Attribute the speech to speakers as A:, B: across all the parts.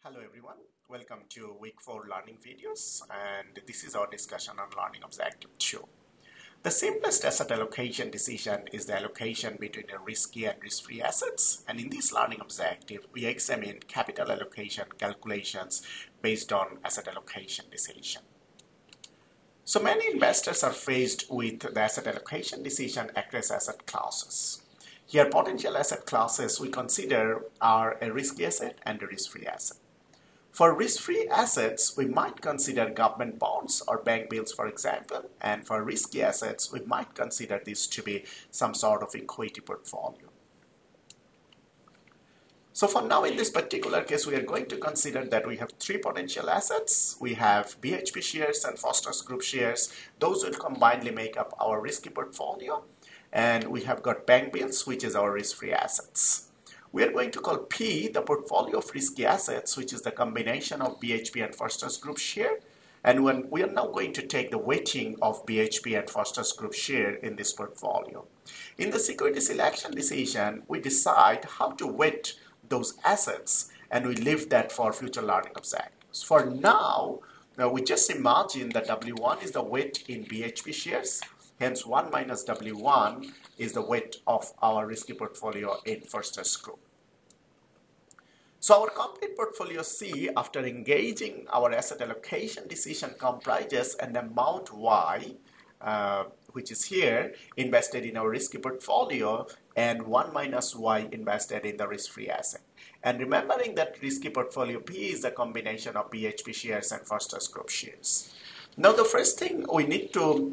A: Hello everyone, welcome to week 4 learning videos, and this is our discussion on learning objective 2. The simplest asset allocation decision is the allocation between a risky and risk-free assets, and in this learning objective we examine capital allocation calculations based on asset allocation decision. So many investors are faced with the asset allocation decision across asset classes. Here potential asset classes we consider are a risky asset and a risk-free asset. For risk-free assets, we might consider government bonds or bank bills, for example, and for risky assets, we might consider this to be some sort of equity portfolio. So for now, in this particular case, we are going to consider that we have three potential assets. We have BHP shares and Foster's Group shares. Those will combinedly make up our risky portfolio. And we have got bank bills, which is our risk-free assets. We are going to call P the portfolio of risky assets, which is the combination of BHP and Foster's Group share. And when we are now going to take the weighting of BHP and Foster's Group share in this portfolio. In the security selection decision, we decide how to weight those assets, and we leave that for future learning objectives. For now, we just imagine that W1 is the weight in BHP shares. Hence, 1 minus W1 is the weight of our risky portfolio in Foster's Group. So our complete portfolio C, after engaging our asset allocation decision, comprises an amount Y, which is here, invested in our risky portfolio, and 1 minus Y invested in the risk-free asset. And remembering that risky portfolio P is a combination of BHP shares and Foster's Group shares. Now, the first thing we need to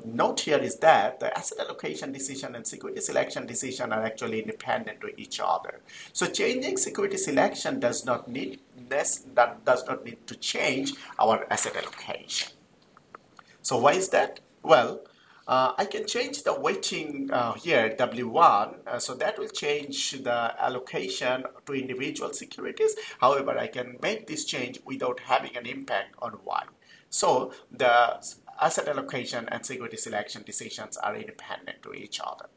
A: note here is that the asset allocation decision and security selection decision are actually independent to each other. So, changing security selection does not need to change our asset allocation. So, why is that? Well, I can change the weighting here, W1, so that will change the allocation to individual securities. However, I can make this change without having an impact on Y. So the asset allocation and security selection decisions are independent to each other.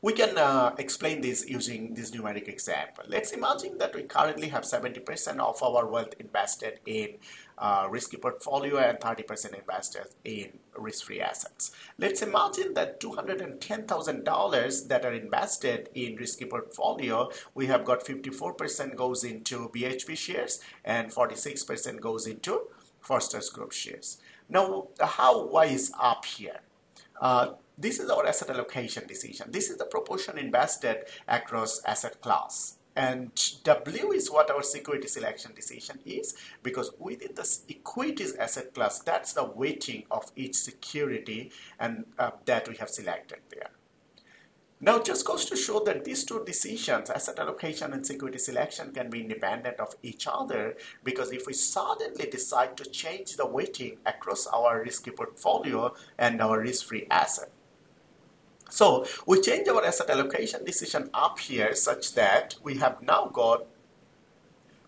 A: We can explain this using this numeric example. Let's imagine that we currently have 70% of our wealth invested in risky portfolio and 30% invested in risk-free assets. Let's imagine that $210,000 that are invested in risky portfolio, we have got 54% goes into BHP shares and 46% goes into Foster's Group shares. Now, how Y is up here? This is our asset allocation decision. This is the proportion invested across asset class. And W is what our security selection decision is, because within the equities asset class, that's the weighting of each security and that we have selected there. Now, it just goes to show that these two decisions, asset allocation and security selection, can be independent of each other, because if we suddenly decide to change the weighting across our risky portfolio and our risk-free asset. So, we change our asset allocation decision up here such that we have now got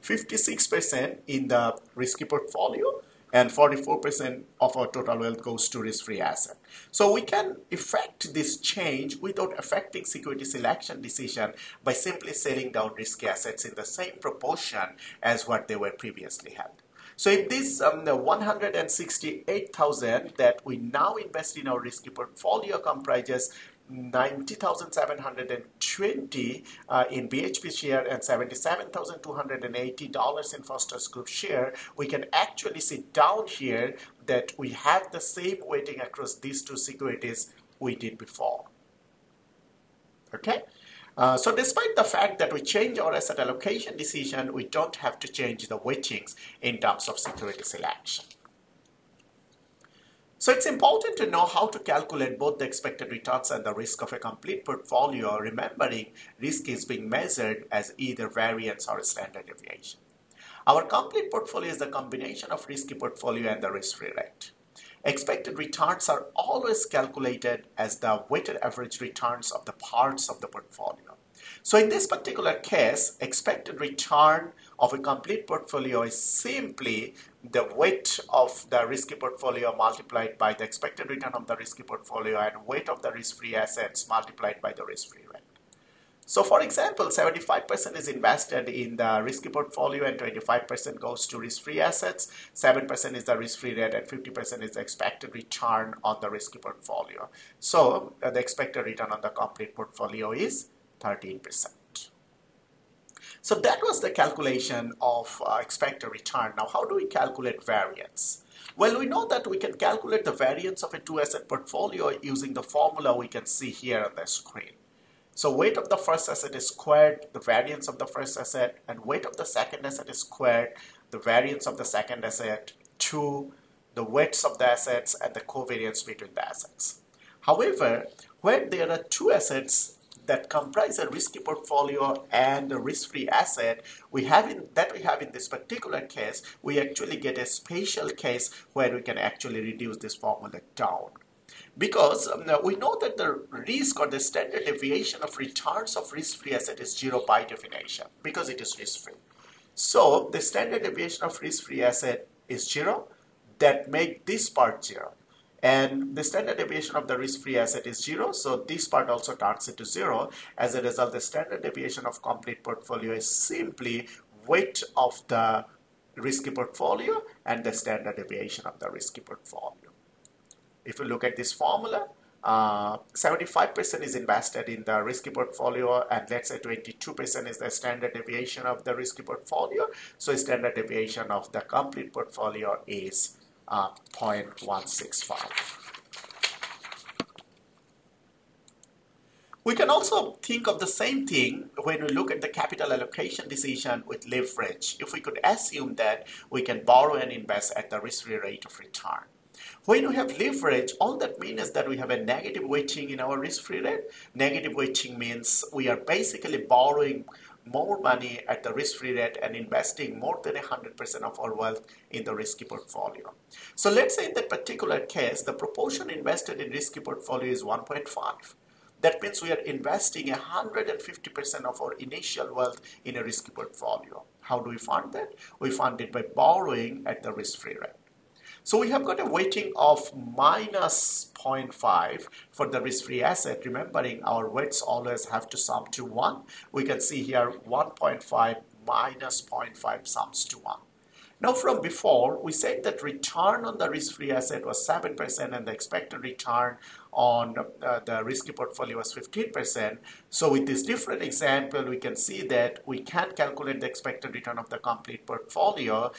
A: 56% in the risky portfolio, and 44% of our total wealth goes to risk-free asset. So we can effect this change without affecting security selection decision by simply selling down risky assets in the same proportion as what they were previously held. So if this the 168,000 that we now invest in our risky portfolio comprises 90,720 in BHP share and $77,280 in Foster's Group share, we can actually see down here that we have the same weighting across these two securities we did before. Okay? So despite the fact that we change our asset allocation decision, we don't have to change the weightings in terms of security selection. So it's important to know how to calculate both the expected returns and the risk of a complete portfolio, remembering risk is being measured as either variance or standard deviation. Our complete portfolio is the combination of risky portfolio and the risk-free rate. Expected returns are always calculated as the weighted average returns of the parts of the portfolio. So in this particular case, expected return of a complete portfolio is simply the weight of the risky portfolio multiplied by the expected return of the risky portfolio and weight of the risk-free assets multiplied by the risk-free rate. So for example, 75% is invested in the risky portfolio and 25% goes to risk-free assets, 7% is the risk-free rate, and 50% is the expected return on the risky portfolio. So the expected return on the complete portfolio is 13%. So that was the calculation of expected return. Now, how do we calculate variance? Well, we know that we can calculate the variance of a two-asset portfolio using the formula we can see here on the screen. So weight of the first asset is squared, the variance of the first asset, and weight of the second asset is squared, the variance of the second asset, to the weights of the assets and the covariance between the assets. However, when there are two assets that comprise a risky portfolio and a risk-free asset, we have in this particular case, we actually get a special case where we can actually reduce this formula down. Because we know that the risk or the standard deviation of returns of risk-free asset is 0 by definition because it is risk-free. So the standard deviation of risk-free asset is 0, that make this part 0. And the standard deviation of the risk-free asset is 0, so this part also turns into 0. As a result, the standard deviation of complete portfolio is simply weight of the risky portfolio and the standard deviation of the risky portfolio. If you look at this formula, 75% is invested in the risky portfolio, and let's say 22% is the standard deviation of the risky portfolio. So standard deviation of the complete portfolio is 0.165. We can also think of the same thing when we look at the capital allocation decision with leverage. If we could assume that we can borrow and invest at the risk-free rate of return. When we have leverage, all that means is that we have a negative weighting in our risk-free rate. Negative weighting means we are basically borrowing more money at the risk-free rate and investing more than 100% of our wealth in the risky portfolio. So let's say in that particular case, the proportion invested in risky portfolio is 1.5. That means we are investing 150% of our initial wealth in a risky portfolio. How do we fund that? We fund it by borrowing at the risk-free rate. So we have got a weighting of minus 0.5 for the risk-free asset. Remembering our weights always have to sum to 1. We can see here 1.5 minus 0.5 sums to 1. Now from before, we said that return on the risk-free asset was 7% and the expected return on the risky portfolio was 15%. So with this different example, we can see that we can calculate the expected return of the complete portfolio,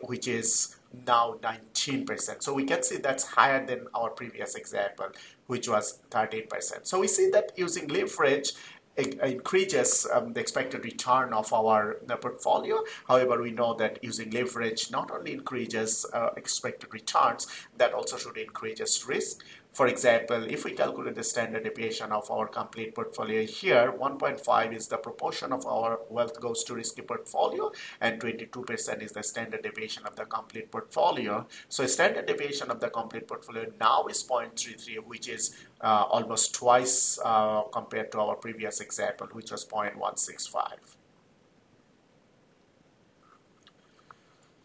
A: which is now 19%. So we can see that's higher than our previous example, which was 13%. So we see that using leverage increases the expected return of our portfolio. However, we know that using leverage not only increases expected returns, that also should increase risk. For example, if we calculate the standard deviation of our complete portfolio here, 1.5 is the proportion of our wealth goes to risky portfolio, and 22% is the standard deviation of the complete portfolio. So standard deviation of the complete portfolio now is 0.33, which is almost twice compared to our previous example, which was 0.165.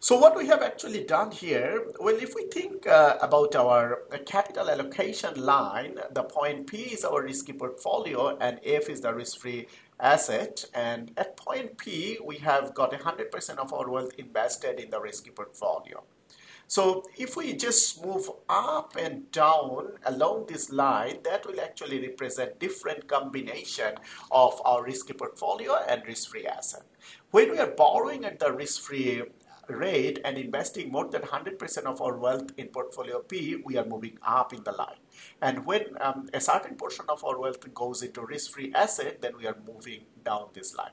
A: So what we have actually done here, well, if we think about our capital allocation line, the point P is our risky portfolio and F is the risk-free asset. And at point P, we have got 100% of our wealth invested in the risky portfolio. So if we just move up and down along this line, that will actually represent different combination of our risky portfolio and risk-free asset. When we are borrowing at the risk-free rate and investing more than 100% of our wealth in portfolio P, we are moving up in the line. And when a certain portion of our wealth goes into risk-free asset, then we are moving down this line.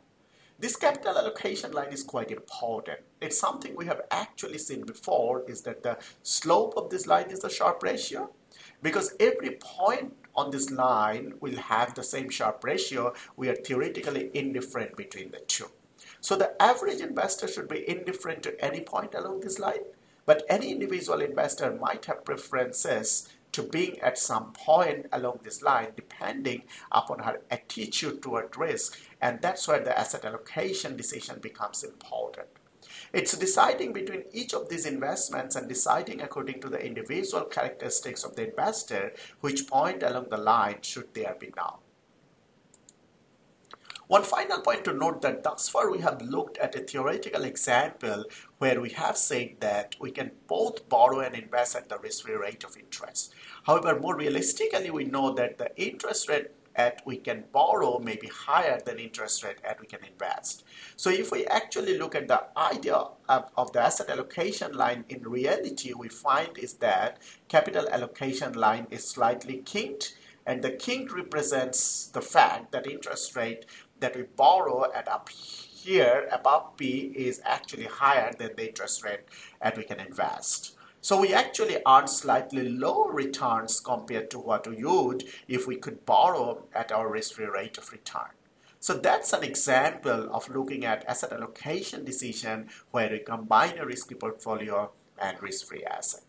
A: This capital allocation line is quite important. It's something we have actually seen before, is that the slope of this line is the Sharpe ratio. Because every point on this line will have the same Sharpe ratio, we are theoretically indifferent between the two. So the average investor should be indifferent to any point along this line, but any individual investor might have preferences to being at some point along this line depending upon her attitude toward risk, and that's where the asset allocation decision becomes important. It's deciding between each of these investments and deciding according to the individual characteristics of the investor which point along the line should there be now. One final point to note that thus far we have looked at a theoretical example where we have said that we can both borrow and invest at the risk-free rate of interest. However, more realistically, we know that the interest rate at we can borrow may be higher than interest rate at we can invest. So if we actually look at the idea of the asset allocation line, in reality we find is that capital allocation line is slightly kinked, and the kink represents the fact that interest rate that we borrow at up here above P is actually higher than the interest rate at we can invest. So we actually earn slightly lower returns compared to what we would if we could borrow at our risk-free rate of return. So that's an example of looking at asset allocation decision where we combine a risky portfolio and risk-free asset.